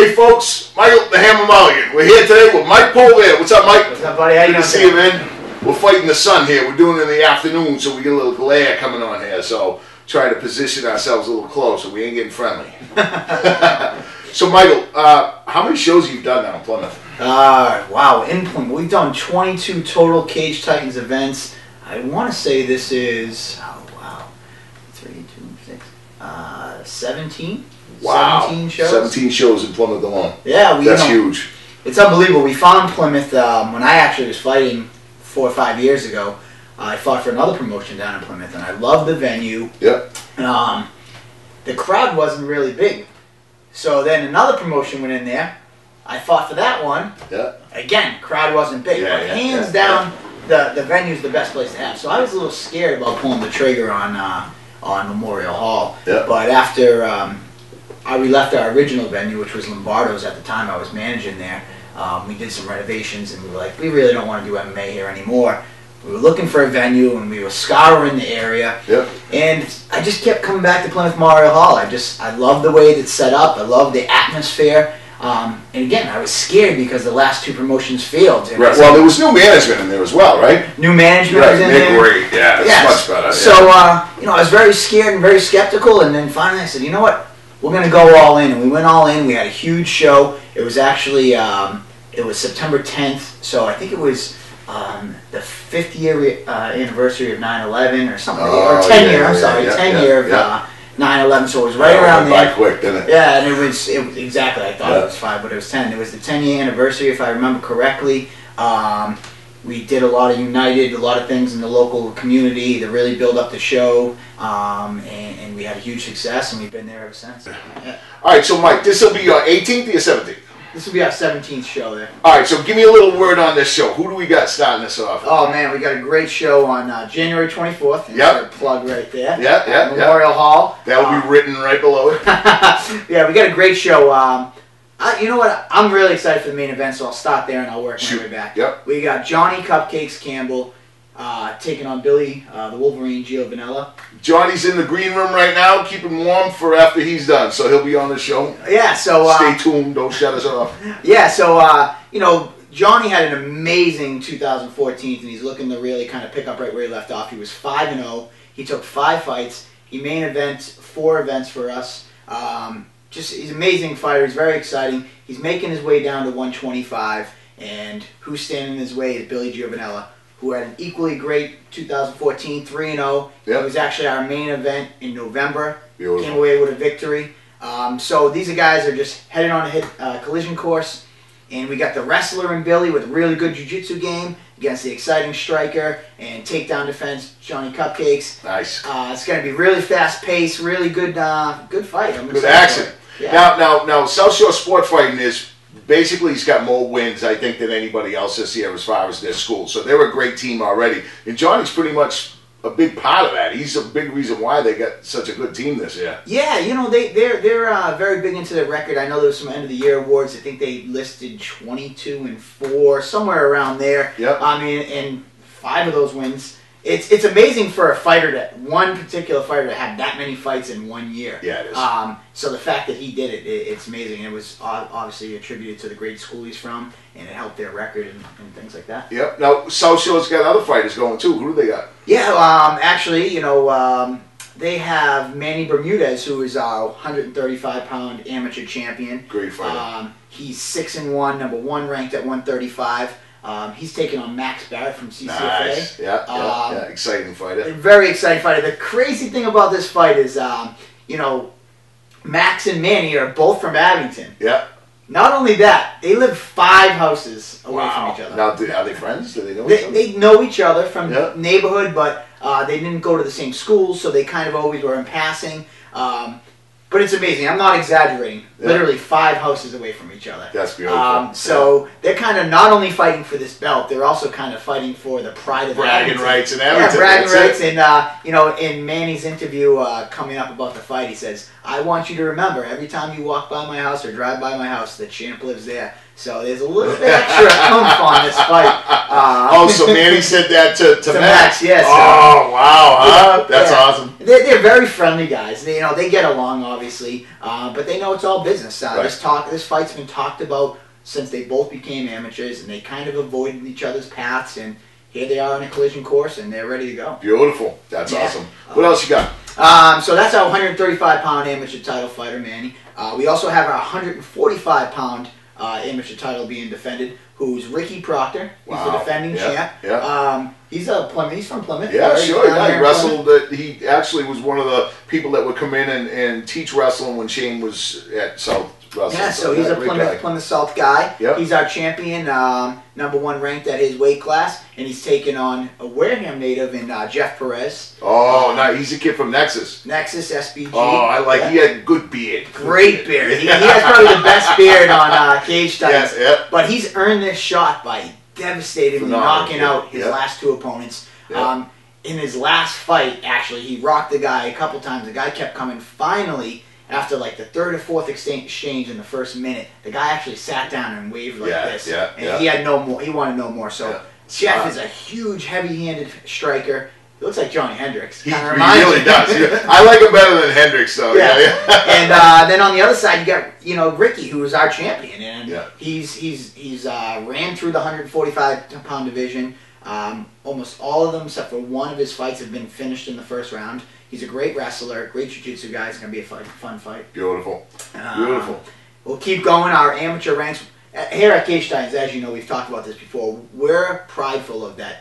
Hey folks, Michael the Hammer Mulligan. We're here today with Mike Polvere. What's up, Mike? What's up, buddy? How you doing? Good to see you, man. We're fighting the sun here. We're doing it in the afternoon, so we get a little glare coming on here. So try to position ourselves a little closer. We ain't getting friendly. So, Michael, how many shows have you done now in Plymouth? Wow, in Plymouth, we've done 22 total Cage Titans events. I want to say this is 17. Wow, 17 shows. 17 shows in Plymouth alone. Yeah, that's huge. It's unbelievable. We found Plymouth when I actually was fighting 4 or 5 years ago. I fought for another promotion down in Plymouth, and I loved the venue. Yep. The crowd wasn't really big. So then another promotion went in there. I fought for that one. Yeah. Again, crowd wasn't big. But hands down, the venue's the best place to have. So I was a little scared about pulling the trigger on Memorial Hall. Yeah. But after we left our original venue, which was Lombardo's at the time I was managing there, we did some renovations, and we were like, we really don't want to do MMA here anymore. We were looking for a venue, and we were scouring the area. Yep. And I just kept coming back to Plymouth Memorial Hall. I love the way it's set up. I love the atmosphere. And again, I was scared because the last 2 promotions failed. Right. Well, there was new management in there as well, right? New management was in there. Great. Yeah, it's much better. So, I was very scared and very skeptical, and then finally I said, you know what? We're going to go all in. And we went all in. We had a huge show. It was actually, it was September 10th, so I think it was the 5th year anniversary of 9/11 or something. Or 10 year, I'm sorry, 10 year of 9/11, so it was right around there. By quick, didn't it? Yeah, and it was exactly, I thought it was 5, but it was 10. It was the 10-year anniversary, if I remember correctly. We did a lot of things in the local community to really build up the show, and we had a huge success, and we've been there ever since. Yeah. All right, so Mike, this will be your 18th or your 17th? This will be our 17th show there. All right, so give me a little word on this show. Who do we got starting this off? Oh, man, we got a great show on January 24th. Yep. A plug right there. Yeah. Memorial Hall. That'll be written right below it. Yeah, we got a great show. You know what? I'm really excited for the main event, so I'll start there and I'll work my way back. Yep. We got Johnny Cupcakes Campbell taking on Billy, the Wolverine, Vanilla. Johnny's in the green room right now, keeping warm for after he's done, so he'll be on the show. Yeah, so stay tuned. Don't shut us off. Yeah, so Johnny had an amazing 2014, and he's looking to really kind of pick up right where he left off. He was 5-0. He took 5 fights. He main event 4 events for us. He's an amazing fighter. He's very exciting. He's making his way down to 125, and who's standing in his way is Billy Vanilla, who had an equally great 2014, 3-0. Yep. It was actually our main event in November. Beautiful. Came away with a victory. So these guys are just headed on a collision course. And we got the wrestler in Billy with a really good jiu-jitsu game against the exciting striker and takedown defense, Johnny Cupcakes. Nice. It's going to be really fast-paced, really good fight. Good action. Yeah. Now, South Shore Sport Fighting is basically, he's got more wins, I think, than anybody else this year as far as their school. So they're a great team already. And Johnny's pretty much a big part of that. He's a big reason why they got such a good team this year. Yeah, they're very big into their record. I know there was some end of the year awards. I think they listed 22-4, somewhere around there. Yep. I mean, and 5 of those wins. It's amazing for a fighter one particular fighter to have that many fights in 1 year. Yeah, it is. So the fact that he did it's amazing. It was obviously attributed to the great school he's from, and it helped their record and things like that. Yep. Now, South Shore's got other fighters going too. Who do they got? Yeah, actually, they have Manny Bermudez, who is our 135-pound amateur champion. Great fighter. He's 6-1, number 1 ranked at 135. He's taking on Max Barrett from CCFA. Nice. Yeah, exciting fighter. A very exciting fighter. The crazy thing about this fight is, Max and Manny are both from Abington. Yeah. Not only that, they live 5 houses away from each other. Now, are they friends? Do they know each other? They know each other from neighborhood, but they didn't go to the same schools, so they kind of always were in passing. But it's amazing. I'm not exaggerating. Yeah. Literally 5 houses away from each other. That's beautiful. So they're kind of not only fighting for this belt, they're also kind of fighting for the pride of bragging rights and everything. Yeah, bragging rights. And in Manny's interview coming up about the fight, he says, "I want you to remember every time you walk by my house or drive by my house, the champ lives there." So there's a little bit extra oomph on this fight. So Manny said that to Max. Yes. Oh wow, huh? That's awesome. They're very friendly guys. They get along obviously, but they know it's all business. Right. This fight's been talked about since they both became amateurs, and they kind of avoided each other's paths. And here they are on a collision course, and they're ready to go. Beautiful. That's awesome. What else you got? So that's our 135-pound amateur title fighter, Manny. We also have our 145-pound amateur title being defended, who's Ricky Proctor. He's the defending champ. Yeah. He's from Plymouth. Yeah, sure. Yeah, he wrestled. He actually was one of the people that would come in and teach wrestling when Shane was at South Wrestling. Yeah, so he's a Plymouth South guy. Yep. He's our champion, #1 ranked at his weight class, and he's taking on a Wareham native in Jeff Perez. Oh, nice. He's a kid from Nexus. Nexus SBG. Oh, I like. He had good beard. Great beard. He has probably the best beard on Cage Titans. Yeah. But he's earned this shot by devastatingly knocking out his last two opponents. Yep. In his last fight, actually, he rocked the guy a couple times. The guy kept coming. Finally, after like the third or fourth exchange in the first minute, the guy actually sat down and waved like this. And he had no more. He wanted no more. So Jeff is a huge, heavy-handed striker. He looks like Johnny Hendricks. He really does. I like him better than Hendricks, though. Yeah. And then on the other side, you got Ricky, who is our champion, and he's ran through the 145-pound division. Almost all of them, except for one of his fights, have been finished in the first round. He's a great wrestler, great jiu-jitsu guy. It's going to be a fun fight. Beautiful. Beautiful. We'll keep going. Our amateur ranks here at Cage Titans, as you know, we've talked about this before. We're prideful of that.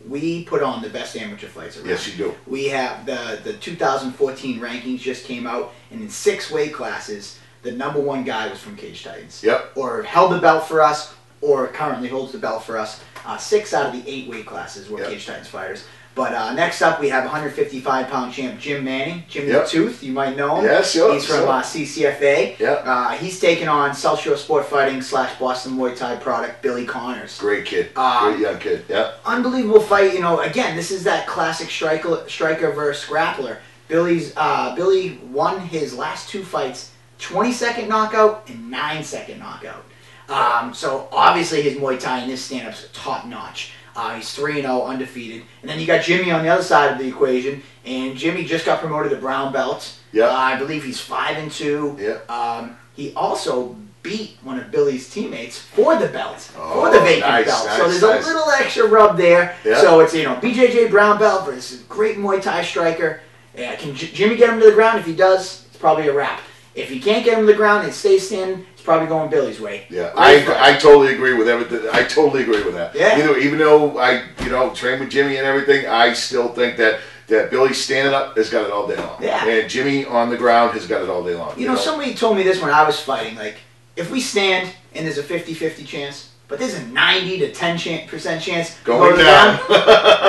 We put on the best amateur fights around. Yes, you do. We have the 2014 rankings just came out, and in 6 weight classes, the #1 guy was from Cage Titans. Yep. Or held the belt for us, or currently holds the belt for us. 6 out of the 8 weight classes were Cage Titans fighters. But next up, we have 155-pound champ Jim Manning, Jimmy the Tooth. You might know him. Yeah, sure. He's from CCFA. Yeah. He's taking on South Shore Sport Fighting / Boston Muay Thai product Billy Connors. Great kid. Great young kid. Yeah. Unbelievable fight. Again, this is that classic striker versus grappler. Billy won his last 2 fights, 20-second knockout and 9-second knockout. So obviously his Muay Thai and his stand-up's top notch. He's 3-0, undefeated. And then you got Jimmy on the other side of the equation, and Jimmy just got promoted to brown belt. Yeah. I believe he's 5-2. Yeah. He also beat one of Billy's teammates for the belt, for the vacant belt. So there's a little extra rub there. Yeah. So it's BJJ brown belt versus great Muay Thai striker. Can Jimmy get him to the ground? If he does, it's probably a wrap. If he can't get him to the ground and stays standing, it's probably going Billy's way. Yeah, I totally agree with everything. I totally agree with that. Yeah. Even though I train with Jimmy and everything, I still think that Billy standing up has got it all day long. Yeah. And Jimmy on the ground has got it all day long. You know, somebody told me this when I was fighting. Like, if we stand and there's a 50-50 chance, but there's a 90 to 10% chance going down.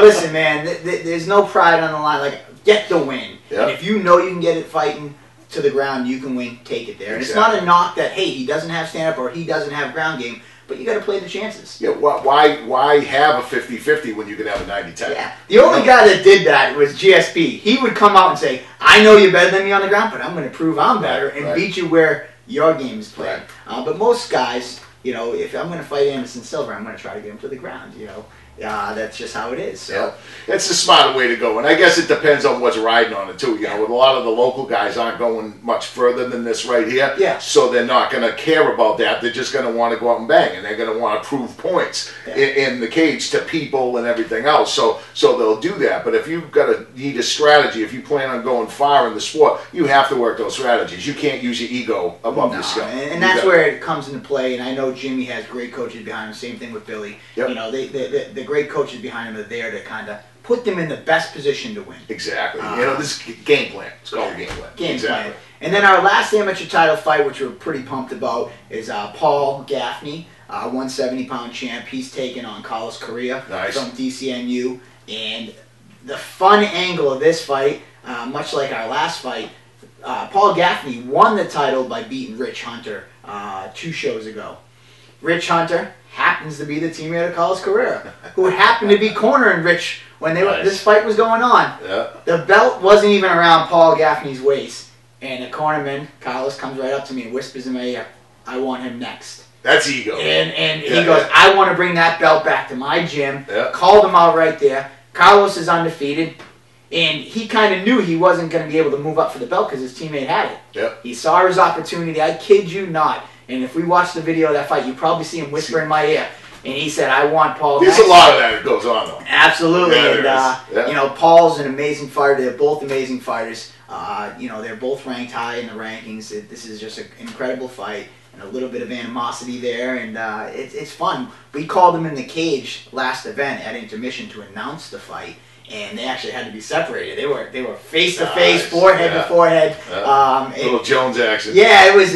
Listen, man, there's no pride on the line. Like, get the win. Yeah. And if you know you can get it fighting to the ground, you can win, take it there. And it's not a knock that, hey, he doesn't have stand-up or he doesn't have ground game, but you got to play the chances. Yeah, why have a 50-50 when you can have a 90-10? Yeah. The only guy that did that was GSP. He would come out and say, I know you're better than me on the ground, but I'm going to prove I'm better and beat you where your game is played. But most guys, if I'm going to fight Anderson Silva, I'm going to try to get him to the ground, that's just how it is. So. Yeah, it's the smarter way to go, and I guess it depends on what's riding on it too. With a lot of the local guys aren't going much further than this right here, so they're not going to care about that. They're just going to want to go out and bang, and they're going to want to prove points in the cage to people and everything else. So they'll do that. But if you've need a strategy, if you plan on going far in the sport, you have to work those strategies. You can't use your ego above your skill. And that's where it comes into play. And I know Jimmy has great coaches behind him. Same thing with Billy. Yep. The great coaches behind him are there to kind of put them in the best position to win. Exactly. This is game plan. It's called a game plan. Game plan. And then our last amateur title fight, which we're pretty pumped about, is Paul Gaffney, 170-pound champ. He's taking on Carlos Correa from DCNU. And the fun angle of this fight, much like our last fight, Paul Gaffney won the title by beating Rich Hunter 2 shows ago. Rich Hunter happens to be the teammate of Carlos Correa, who happened to be cornering Rich when this fight was going on. Yeah. The belt wasn't even around Paul Gaffney's waist, and the cornerman, Carlos, comes right up to me and whispers in my ear, I want him next. That's ego. And he goes, I want to bring that belt back to my gym. Yeah. Called him out right there. Carlos is undefeated. And he kind of knew he wasn't going to be able to move up for the belt because his teammate had it. Yep. He saw his opportunity. I kid you not. And if we watch the video of that fight, you probably see him whisper in my ear. And he said, I want Paul. There's a lot of that that goes on, though. Absolutely. Yeah, and, you know, Paul's an amazing fighter. They're both amazing fighters. You know, they're both ranked high in the rankings. This is just an incredible fight. And a little bit of animosity there, and it's fun. We called them in the cage last event at intermission to announce the fight, and they actually had to be separated. They were face to face, forehead to forehead. Little Jones action. Yeah, it was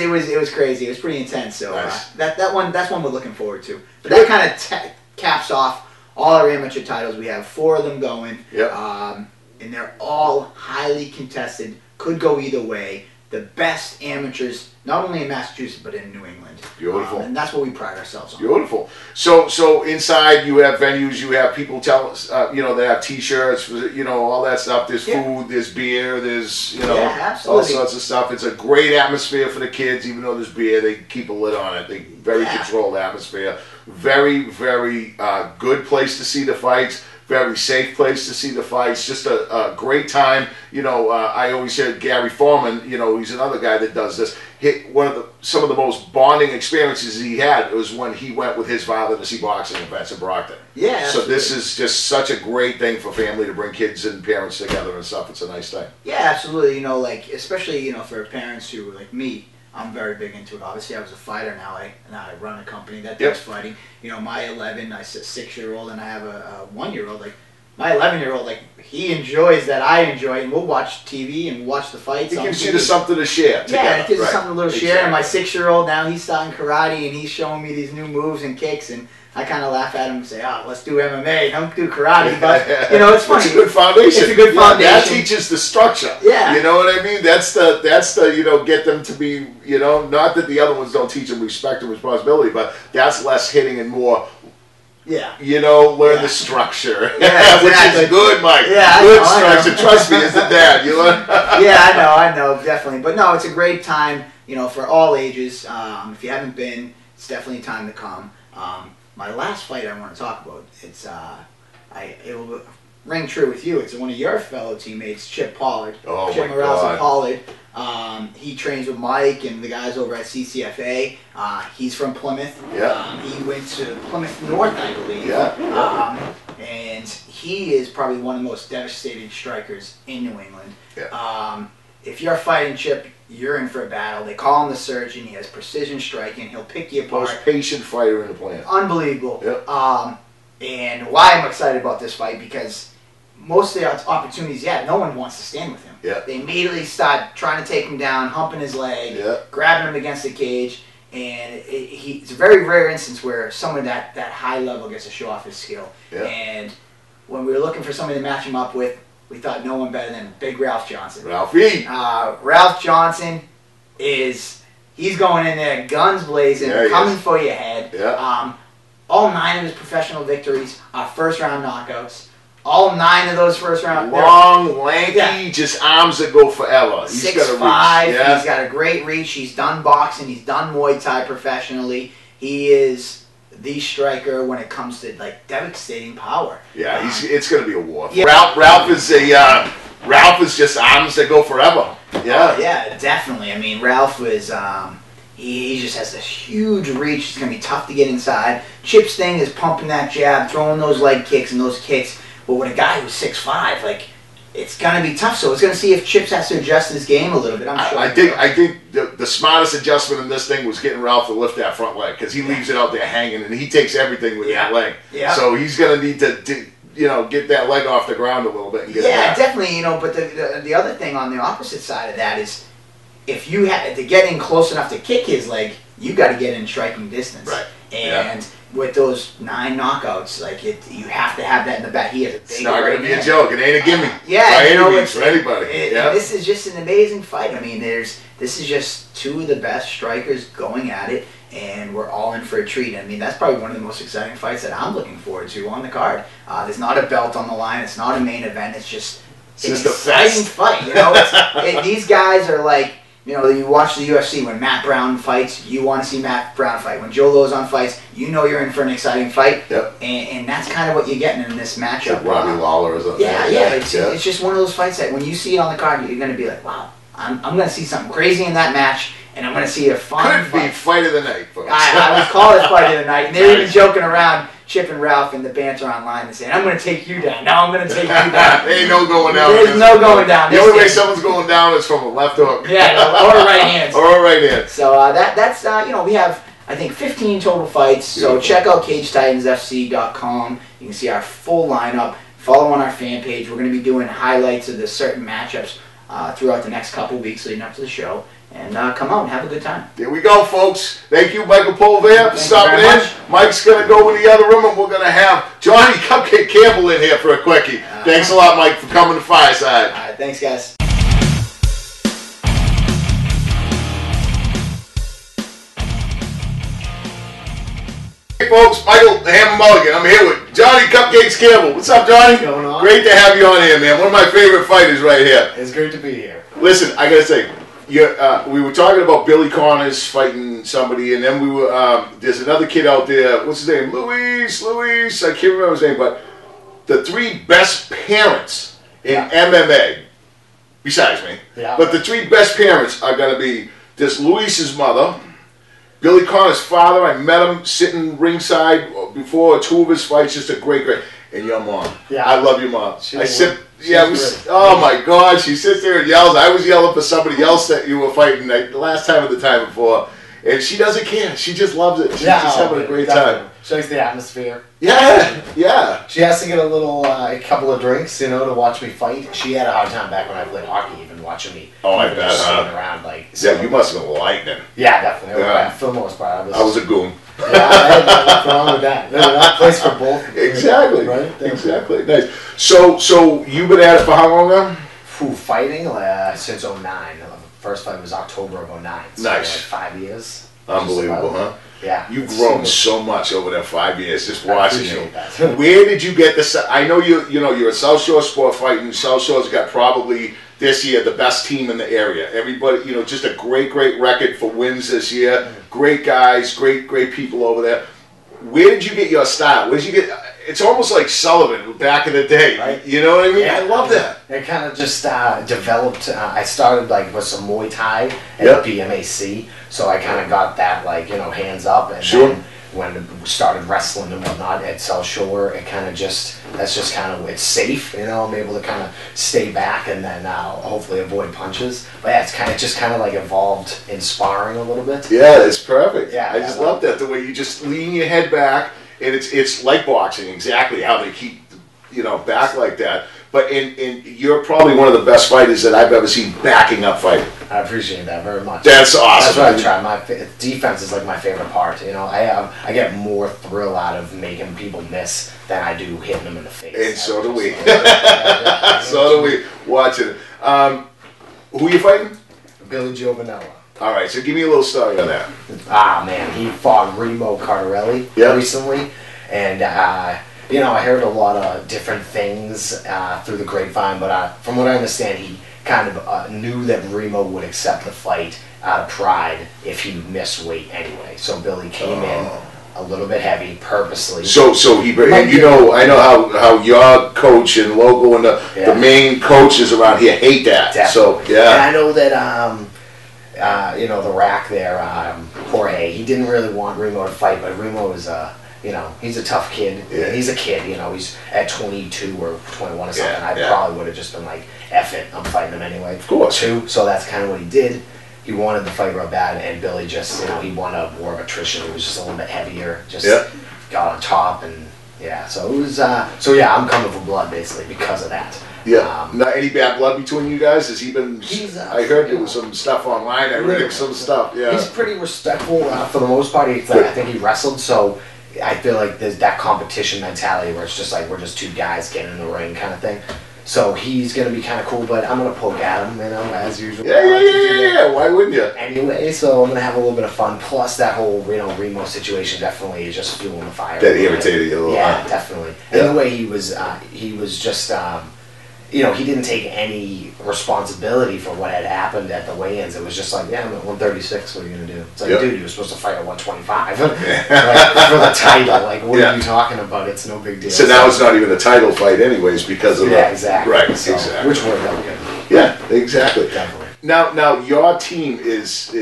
crazy. It was pretty intense. So nice. that's one we're looking forward to. But that kind of caps off all our amateur titles. We have 4 of them going, and they're all highly contested. Could go either way. The best amateurs, not only in Massachusetts, but in New England. Beautiful. And that's what we pride ourselves on. Beautiful. So inside you have venues, you have people tell us, you know, they have T-shirts, you know, all that stuff. There's food, there's beer, there's, you know, all sorts of stuff. It's a great atmosphere for the kids, even though there's beer, they keep a lid on it. They very controlled atmosphere. Very, very good place to see the fights. Very safe place to see the fights. Just a great time. You know, I always hear Gary Foreman. You know, he's another guy that does this. Some of the most bonding experiences he had was when he went with his father to see boxing events in Brockton. Yeah. So this is just such a great thing for family to bring kids and parents together and stuff. It's a nice thing. Yeah, absolutely. You know, like especially for parents who like me. I'm very big into it. Obviously, I was a fighter. Now I run a company that does fighting. You know, my 6-year-old, and I have a 1-year-old. Like my 11-year-old, like he enjoys that I enjoy, and we'll watch TV and watch the fights. It gives you something to share. Yeah, it gives us something to share. And my 6-year-old now he's starting karate, and he's showing me these new moves and kicks, and I kind of laugh at him and say, "Oh, let's do MMA. Don't do karate." But you know, it's funny. It's a good foundation. It's a good foundation. That teaches the structure. Yeah. You know what I mean? That's the get them to be, not that the other ones don't teach them respect and responsibility, but that's less hitting and more. Yeah. Learn the structure. Yeah, exactly. Which is good, Mike. Yeah, good structure. Trust me, as a dad, you learn. Yeah, I know, definitely. But no, it's a great time, for all ages. If you haven't been, it's definitely time to come. My last fight I want to talk about, it will ring true with you. It's one of your fellow teammates, Chip Pollard. Oh, Chip my Morales God. Pollard. He trains with Mike and the guys over at CCFA. He's from Plymouth. Yeah. He went to Plymouth North, I believe. Yeah. And he is probably one of the most devastating strikers in New England. Yeah. If you're fighting Chip, you're in for a battle. They call him the surgeon. He has precision striking. He'll pick you apart. Most patient fighter in the planet. Unbelievable. Yep. And why I'm excited about this fight, because most of the opportunities, no one wants to stand with him. Yeah. They immediately start trying to take him down, humping his leg, grabbing him against the cage. And it's a very rare instance where someone that high level gets to show off his skill. Yeah. And when we were looking for somebody to match him up with, we thought no one better than Big Ralph Johnson. Ralphie. Ralph Johnson he's going in there, guns blazing, coming for your head. Yeah. All 9 of his professional victories are first-round knockouts. All 9 of those first-round... Long, lanky, just arms that go forever. He's 6'5", got a reach. He's got a great reach. He's done boxing. He's done Muay Thai professionally. He is the striker when it comes to devastating power. Yeah, it's going to be a war. Yeah. Ralph is just arms that go forever. Yeah. Yeah, definitely. I mean, Ralph was... He just has this huge reach. It's going to be tough to get inside. Chip's thing is pumping that jab, throwing those leg kicks and those kicks. But with a guy who's 6'5", it's going to be tough. So it's going to see if Chips has to adjust his game a little bit. I'm sure. I think the smartest adjustment in this thing was getting Ralph to lift that front leg, because he leaves it out there hanging, and he takes everything with that leg. Yeah. So he's going to need to get that leg off the ground a little bit and get it back. Definitely. But the other thing on the opposite side of that is, if you had to get in close enough to kick his leg, you got to get in striking distance. Right. And with those 9 knockouts, you have to have that in the back. He has a big It's not going to be a joke. It ain't a gimme. It's for anybody. This is just an amazing fight. I mean, this is just 2 of the best strikers going at it, and we're all in for a treat. I mean, that's probably one of the most exciting fights that I'm looking forward to on the card. There's not a belt on the line. It's not a main event. It's just an exciting fight. These guys are You know, you watch the UFC when Matt Brown fights, you want to see Matt Brown fight. When Joe Lozon fights, you know you're in for an exciting fight. Yep. And that's kind of what you're getting in this matchup. Like Robbie Lawler or something. Yeah. It's just one of those fights that when you see it on the card, you're going to be like, wow, I'm going to see something crazy in that match, and I'm going to see a fun Could be fight of the night, folks. I would call it fight of the night. And they're even joking around, Chip and Ralph in the banter online and saying, I'm going to take you down. Now I'm going to take you down. There ain't no going down. There's no going down. The only way someone's going down is from a left hook. Yeah, or a right hand. Or a right hand. So that's you know, we have, I think, 15 total fights. Beautiful. So check out CAGTITENSFC.com. You can see our full lineup. Follow on our fan page. We're going to be doing highlights of the certain matchups throughout the next couple weeks leading up to the show. And come out and have a good time. There we go, folks. Thank you, Michael Polvere, for stopping in. much. Mike's going to go in the other room, and we're going to have Johnny Cupcake Campbell in here for a quickie. Thanks a lot, Mike, for coming to Fireside. All right, thanks, guys. Hey, folks, Michael the Hammer Mulligan. I'm here with Johnny Cupcakes Campbell. What's up, Johnny? What's going on? Great to have you on here, man. One of my favorite fighters right here. It's great to be here. Listen, I got to say, we were talking about Billy Connors fighting somebody, and then we were, there's another kid out there, what's his name? Luis, I can't remember his name, but the three best parents in MMA, besides me, but the three best parents are going to be this Luis's mother, Billy Connors' father. I met him sitting ringside before two of his fights, just a great, and your mom. Yeah. I love your mom. Oh my God, she sits there and yells. I was yelling for somebody else that you were fighting the last time or the time before, and she doesn't care. She just loves it. She's just having a great time. She likes the atmosphere. Yeah. She has to get a couple of drinks, to watch me fight. She had a hard time back when I played hockey, even watching me. Oh, I bet. Sitting around you must have been lightning. Yeah, definitely. Yeah. For the most part, I was a goon. Yeah, I had nothing wrong with that. That place for both. Exactly. Right? Exactly. Nice. So you've been at it for how long now? Fighting since 2009. The first fight was October of 2009. So nice. 5 years. Unbelievable, huh? Yeah. You've grown so much over that 5 years, just watching you. That. Where did you get this? I know you're a South Shore sport fighting. South Shore's got probably this year the best team in the area. Everybody, just a great record for wins this year. Great guys, great people over there. Where did you get your style? Where did you get? It's almost like Sullivan back in the day. Right? You know what I mean? Yeah, I love that. It kind of just developed. I started with some Muay Thai at BMAC, so I kind of got that hands up, and then when we started wrestling and whatnot at South Shore, it kind of it's safe. I'm able to kind of stay back and then hopefully avoid punches. But yeah, it's just evolved in sparring a little bit. Yeah, it's perfect. Yeah, I just love that, the way you just lean your head back, and it's like boxing, exactly how they keep back like that. But you're probably one of the best fighters that I've ever seen backing up fighting. I appreciate that very much. That's awesome. That's what I try. My defense is my favorite part. I get more thrill out of making people miss than I do hitting them in the face. And so do we. So do we. Watching it. Who are you fighting? Billy Giovanella. All right, so give me a little story on that. Man, he fought Remo Cardarelli recently, and I heard a lot of different things through the grapevine, but from what I understand, he kind of knew that Remo would accept the fight out of pride if he missed weight anyway. So Billy came in a little bit heavy purposely. So I know how your coach and Logo and the main coaches around here hate that. Definitely. So yeah, and I know that the rack there, Jorge, he didn't really want Remo to fight, but Remo is he's a tough kid. Yeah. He's a kid, he's at 22 or 21 or something. I probably would have just been like, F it, I'm fighting him anyway. Of course. So that's kind of what he did. He wanted the fight real bad, and Billy just, he won a war of attrition. He was just a little bit heavier, just got on top, and so it was, I'm coming for blood, basically, because of that. Yeah. Not any bad blood between you guys? Has he been? I heard there was some stuff online. I read some stuff. Yeah. He's pretty respectful for the most part. I think he wrestled, so I feel like there's that competition mentality where it's just we're just two guys getting in the ring kind of thing. So he's going to be kind of cool, but I'm going to poke at him, as usual. Yeah. Why wouldn't you? Anyway, so I'm going to have a little bit of fun. Plus, that whole Remo situation definitely is just fueling the fire. That irritated you a little. Yeah, definitely. And the way he was just, you know, he didn't take any responsibility for what had happened at the weigh-ins. It was just like, yeah, I'm at 136. What are you gonna do? It's like, dude, you were supposed to fight at 125 like, for the title. Like, what are you talking about? It's no big deal. So now it's not even a title fight, anyways, because of exactly. Right, so, exactly. Which worked out good. Yeah, exactly. Definitely. Now your team is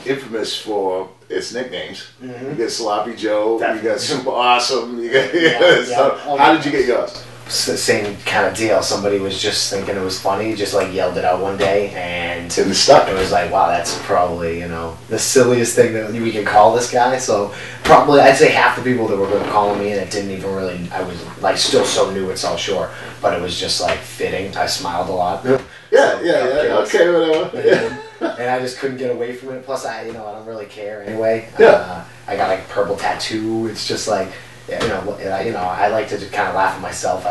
infamous for its nicknames. You got Sloppy Joe. Definitely. You got Super Awesome. You got How did you get yours? Same kind of deal. Somebody was just thinking it was funny, just like yelled it out one day, and it stuck. It was like, wow, that's probably, you know, the silliest thing that we can call this guy. So probably I'd say half the people that were calling me, and it didn't even really, I was like still so new at South Shore, but it was just like fitting. I smiled a lot. Okay, whatever. And I just couldn't get away from it. Plus, I don't really care anyway. I got like a purple tattoo. It's just like, I like to just kind of laugh at myself.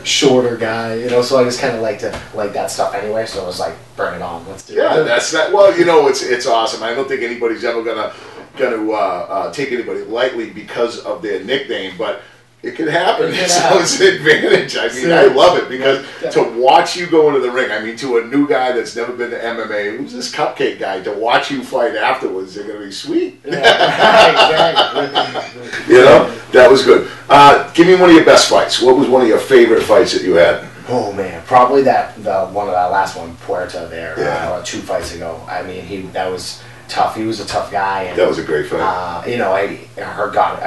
Shorter guy, so I just kind of like that stuff anyway. So I was like, burn it on, let's do it. Yeah, that's that. Well, it's awesome. I don't think anybody's ever gonna take anybody lightly because of their nickname, but it could happen. So it's an advantage. I mean, I love it because to watch you go into the ring, I mean, to a new guy that's never been to MMA, who's this Cupcake guy, to watch you fight afterwards, they're going to be sweet. Yeah, exactly. That was good. Give me one of your best fights. What was one of your favorite fights that you had? Oh man, probably the one of that last one, Puerta there, 2 fights ago. I mean, that was tough. He was a tough guy. And, that was a great fight. I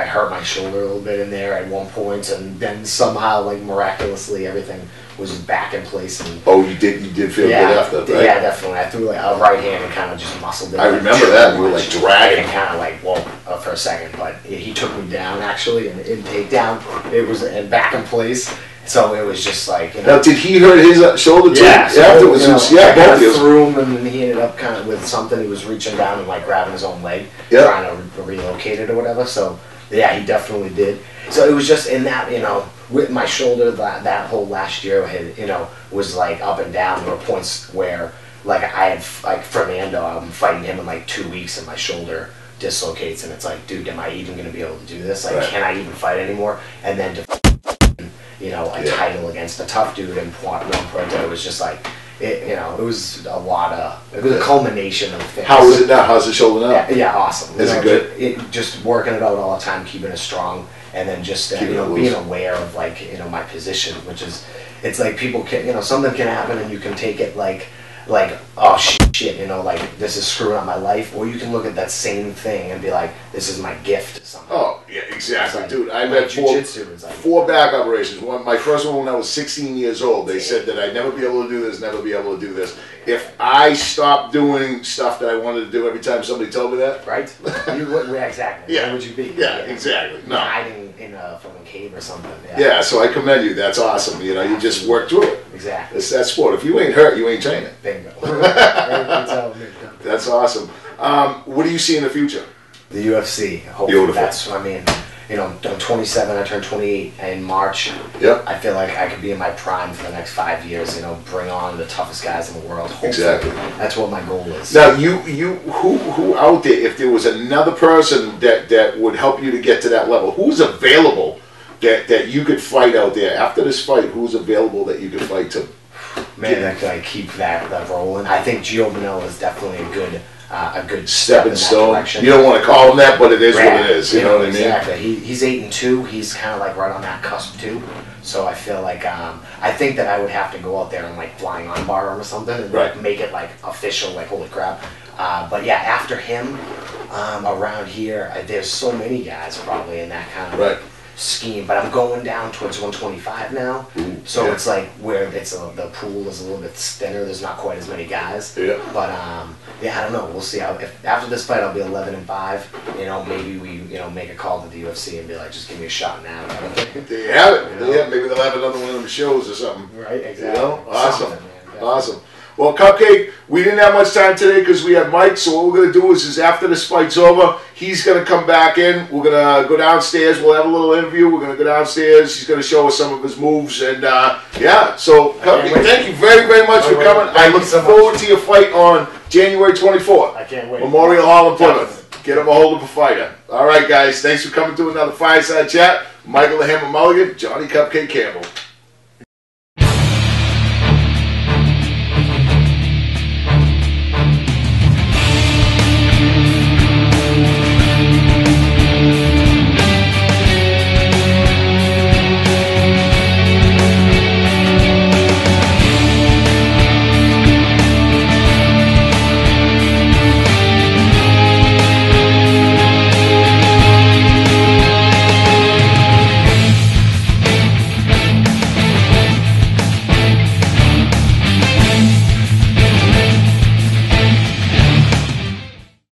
hurt my shoulder a little bit in there at one point, and then somehow, like miraculously, everything was back in place. And you did feel good after that, right? Yeah, definitely. I threw like a right hand and kind of just muscled it. I remember that. You were like dragging. And kind of like, whoa, for a second, but he took me down actually, and in takedown, it was back in place. So it was just like, Now, did he hurt his shoulder too? Yeah. So afterwards, I kind of threw him, and then he ended up kind of with something. He was reaching down and like grabbing his own leg, trying to relocate it or whatever. So yeah, he definitely did. So it was just in that, with my shoulder, that whole last year had, was like up and down. There were points where like I had like Fernando, I'm fighting him in like 2 weeks, and my shoulder dislocates, and it's like, dude, am I even going to be able to do this? Like, can I even fight anymore? And then to a title against a tough dude in Puerto, it was just like, it was a lot of, it was a culmination of things. How is it now? How's the shoulder now? Yeah, awesome. Is it good? Just working it out all the time, keeping it strong, and then just being aware of like, my position, which is, it's like people can, something can happen and you can take it like, oh shit, like this is screwing up my life, or you can look at that same thing and be like, this is my gift. Oh yeah, exactly, dude. I've had four back operations. My first one when I was 16 years old. They said that I'd never be able to do this, never be able to do this. If I stopped doing stuff that I wanted to do every time somebody told me that, right? Exactly. Yeah. Where would you be? Yeah, exactly. No. Hiding in from a cave or something. Yeah. So I commend you. That's awesome. You just work through it. Exactly. It's that sport. If you ain't hurt, you ain't training. Bingo. That's awesome. What do you see in the future? The UFC. Hopefully I'm 27, I turned 28 in March. Yep. I feel like I could be in my prime for the next 5 years, bring on the toughest guys in the world. Hopefully. Exactly. That's what my goal is. Now, who out there, if there was another person that would help you to get to that level, who's available that you could fight out there? After this fight, who's available that you could fight to? Man, that could keep that rolling. I think Gio Bonella is definitely a good step in that direction. You don't want to call him that, but it is what it is. You know what I mean? Exactly. He's 8-2. He's kind of like right on that cusp too. So I feel like I think that I would have to go out there and like flying on bar or something and like make it like official. Like holy crap. But yeah, after him, around here, there's so many guys probably in that kind of like scheme, but I'm going down towards 125 now. So it's like where the pool is a little bit thinner. There's not quite as many guys. Yeah. But I don't know. We'll see. If after this fight I'll be 11-5. Maybe we make a call to the UFC and be like, just give me a shot now. There you have it. Maybe they'll have another one of them shows or something. Right. Exactly. Awesome. Awesome. Well, Cupcake, we didn't have much time today because we had Mike, so what we're going to do is after this fight's over, he's going to come back in. We're going to go downstairs. We'll have a little interview. We're going to go downstairs. He's going to show us some of his moves. And, so, Cupcake, thank you very, very much for coming. I look forward to your fight on January 24th. I can't wait. Memorial Hall in Plymouth. Get him a hold of a fighter. All right, guys. Thanks for coming to another Fireside Chat. Michael the Hammer Mulligan, Johnny Cupcake Campbell.